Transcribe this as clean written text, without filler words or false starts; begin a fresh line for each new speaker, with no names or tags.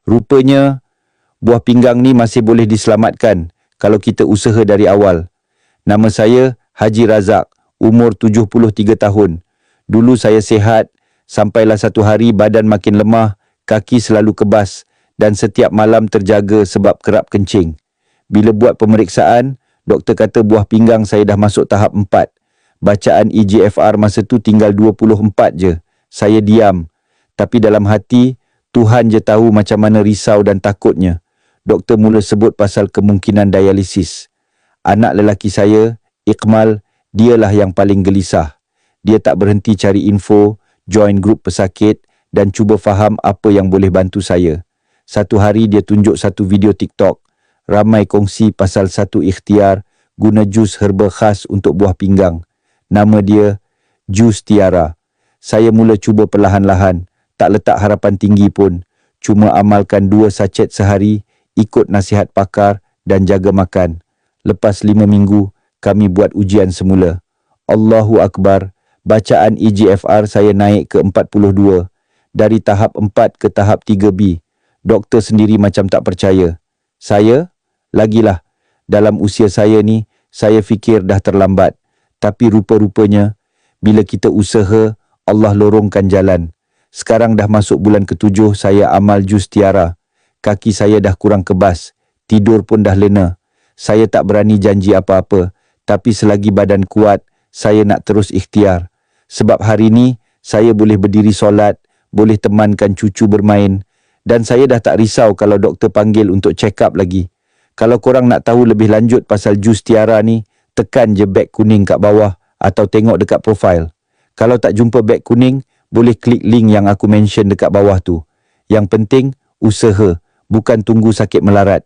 Rupanya, buah pinggang ni masih boleh diselamatkan kalau kita usaha dari awal. Nama saya Haji Razak, umur 73 tahun. Dulu saya sihat, sampailah satu hari badan makin lemah, kaki selalu kebas dan setiap malam terjaga sebab kerap kencing. Bila buat pemeriksaan, doktor kata buah pinggang saya dah masuk tahap 4. Bacaan EGFR masa tu tinggal 24 je. Saya diam. Tapi dalam hati, Tuhan je tahu macam mana risau dan takutnya. Doktor mula sebut pasal kemungkinan dialisis. Anak lelaki saya, Iqmal, dialah yang paling gelisah. Dia tak berhenti cari info, join grup pesakit dan cuba faham apa yang boleh bantu saya. Satu hari dia tunjuk satu video TikTok. Ramai kongsi pasal satu ikhtiar guna jus herba khas untuk buah pinggang. Nama dia Jus Tiara. Saya mula cuba perlahan-lahan, tak letak harapan tinggi pun. Cuma amalkan 2 sachet sehari, ikut nasihat pakar dan jaga makan. Lepas 5 minggu, kami buat ujian semula. Allahu Akbar, bacaan EGFR saya naik ke 42. Dari tahap 4 ke tahap 3B. Doktor sendiri macam tak percaya. Saya? Lagilah. Dalam usia saya ni, saya fikir dah terlambat. Tapi rupa-rupanya, bila kita usaha, Allah lorongkan jalan. Sekarang dah masuk bulan ke-7, saya amal jus Tiara. Kaki saya dah kurang kebas. Tidur pun dah lena. Saya tak berani janji apa-apa. Tapi selagi badan kuat, saya nak terus ikhtiar. Sebab hari ni, saya boleh berdiri solat, boleh temankan cucu bermain. Dan saya dah tak risau kalau doktor panggil untuk check up lagi. Kalau korang nak tahu lebih lanjut pasal jus Tiara ni, tekan je beg kuning kat bawah atau tengok dekat profil. Kalau tak jumpa beg kuning, boleh klik link yang aku mention dekat bawah tu. Yang penting, usaha, bukan tunggu sakit melarat.